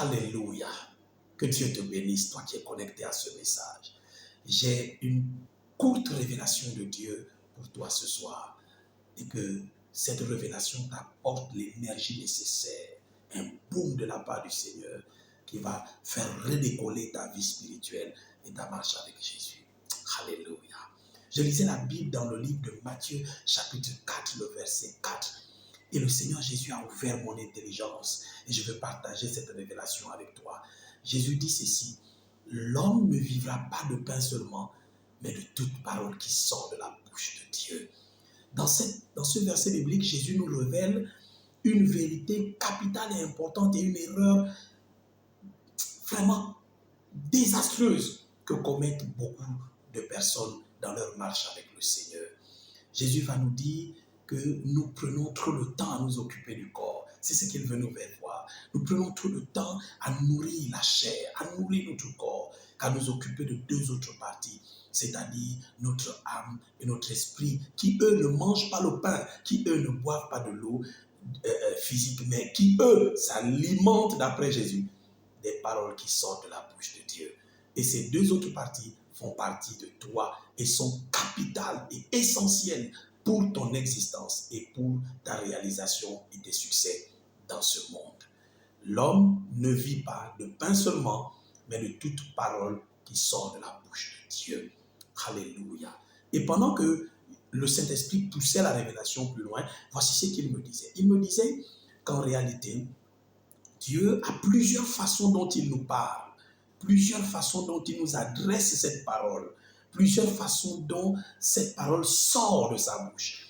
Alléluia. Que Dieu te bénisse, toi qui es connecté à ce message. J'ai une courte révélation de Dieu pour toi ce soir. Et que cette révélation t'apporte l'énergie nécessaire, un boom de la part du Seigneur qui va faire redécoller ta vie spirituelle et ta marche avec Jésus. Alléluia. Je lisais la Bible dans le livre de Matthieu, chapitre 4, le verset 4. Et le Seigneur Jésus a ouvert mon intelligence et je veux partager cette révélation avec toi. Jésus dit ceci: l'homme ne vivra pas de pain seulement, mais de toute parole qui sort de la bouche de Dieu. Dans ce verset biblique, Jésus nous révèle une vérité capitale et importante et une erreur vraiment désastreuse que commettent beaucoup de personnes dans leur marche avec le Seigneur. Jésus va nous dire que nous prenons trop de temps à nous occuper du corps. C'est ce qu'il veut nous faire voir. Nous prenons trop de temps à nourrir la chair, à nourrir notre corps, qu'à nous occuper de deux autres parties, c'est-à-dire notre âme et notre esprit, qui eux ne mangent pas le pain, qui eux ne boivent pas de l'eau physique, mais qui eux s'alimentent, d'après Jésus, des paroles qui sortent de la bouche de Dieu. Et ces deux autres parties font partie de toi et sont capitales et essentielles pour ton existence et pour ta réalisation et tes succès dans ce monde. L'homme ne vit pas de pain seulement, mais de toute parole qui sort de la bouche de Dieu. Alléluia. Et pendant que le Saint-Esprit poussait la révélation plus loin, voici ce qu'il me disait. Il me disait qu'en réalité, Dieu a plusieurs façons dont il nous parle, plusieurs façons dont il nous adresse cette parole, plusieurs façons dont cette parole sort de sa bouche.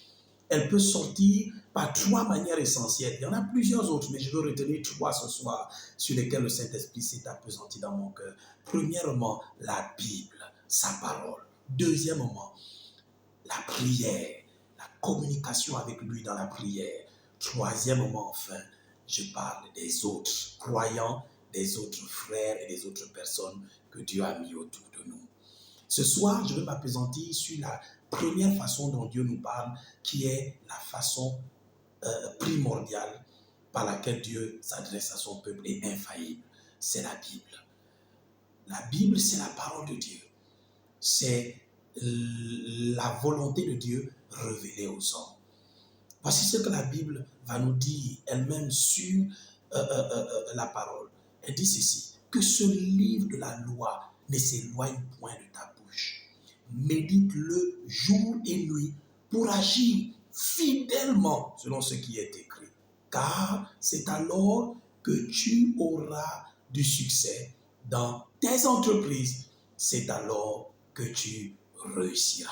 Elle peut sortir par trois manières essentielles. Il y en a plusieurs autres, mais je veux retenir trois ce soir sur lesquelles le Saint-Esprit s'est appesanti dans mon cœur. Premièrement, la Bible, sa parole. Deuxièmement, la prière, la communication avec lui dans la prière. Troisièmement, enfin, je parle des autres croyants, des autres frères et des autres personnes que Dieu a mis autour de nous. Ce soir, je vais m'appesantir sur la première façon dont Dieu nous parle, qui est la façon primordiale par laquelle Dieu s'adresse à son peuple et infaillible. C'est la Bible. La Bible, c'est la parole de Dieu. C'est la volonté de Dieu révélée aux hommes. Voici ce que la Bible va nous dire elle-même sur la parole. Elle dit ceci: que ce livre de la loi ne s'éloigne point de ta bouche. Médite-le jour et nuit pour agir fidèlement selon ce qui est écrit. Car c'est alors que tu auras du succès dans tes entreprises. C'est alors que tu réussiras.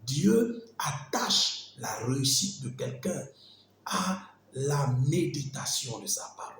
Dieu attache la réussite de quelqu'un à la méditation de sa parole.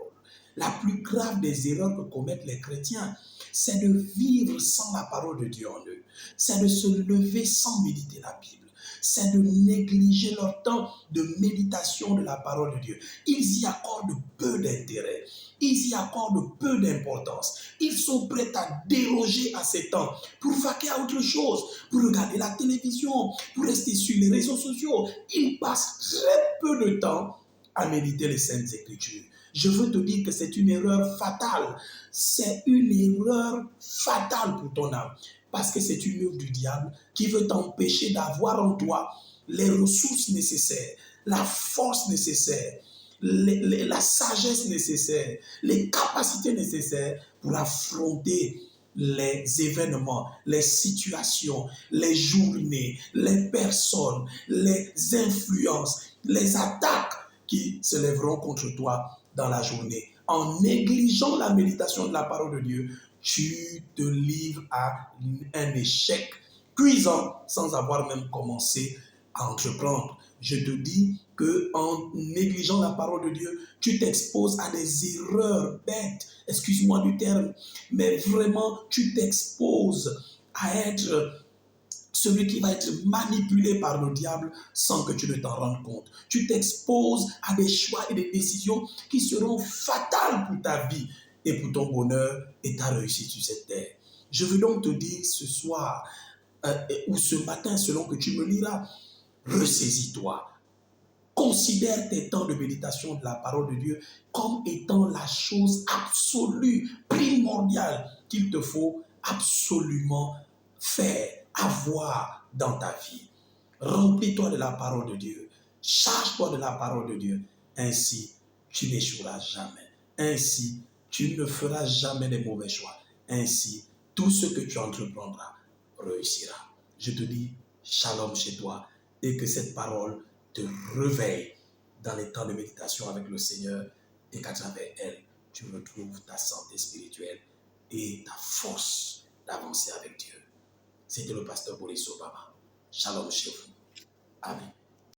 La plus grave des erreurs que commettent les chrétiens, c'est de vivre sans la parole de Dieu en eux. C'est de se lever sans méditer la Bible. C'est de négliger leur temps de méditation de la parole de Dieu. Ils y accordent peu d'intérêt. Ils y accordent peu d'importance. Ils sont prêts à déroger à ces temps pour vaquer à autre chose, pour regarder la télévision, pour rester sur les réseaux sociaux. Ils passent très peu de temps à méditer les Saintes Écritures. Je veux te dire que c'est une erreur fatale. C'est une erreur fatale pour ton âme. Parce que c'est une œuvre du diable qui veut t'empêcher d'avoir en toi les ressources nécessaires, la force nécessaire, la sagesse nécessaire, les capacités nécessaires pour affronter les événements, les situations, les journées, les personnes, les influences, les attaques qui se lèveront contre toi dans la journée. En négligeant la méditation de la parole de Dieu, tu te livres à un échec cuisant sans avoir même commencé à entreprendre. Je te dis qu'en négligeant la parole de Dieu, tu t'exposes à des erreurs bêtes, excuse-moi du terme, mais vraiment tu t'exposes à être celui qui va être manipulé par le diable sans que tu ne t'en rendes compte. Tu t'exposes à des choix et des décisions qui seront fatales pour ta vie et pour ton bonheur et ta réussite sur cette terre. Je veux donc te dire ce soir ou ce matin, selon que tu me liras, ressaisis-toi. Considère tes temps de méditation de la parole de Dieu comme étant la chose absolue, primordiale qu'il te faut absolument faire, avoir dans ta vie. Remplis-toi de la parole de Dieu. Charge-toi de la parole de Dieu. Ainsi, tu n'échoueras jamais. Ainsi, tu ne feras jamais de mauvais choix. Ainsi, tout ce que tu entreprendras réussira. Je te dis shalom chez toi et que cette parole te réveille dans les temps de méditation avec le Seigneur et qu'à travers elle, tu retrouves ta santé spirituelle et ta force d'avancer avec Dieu. C'était le pasteur Boris Obama. Shalom chez vous. Amen.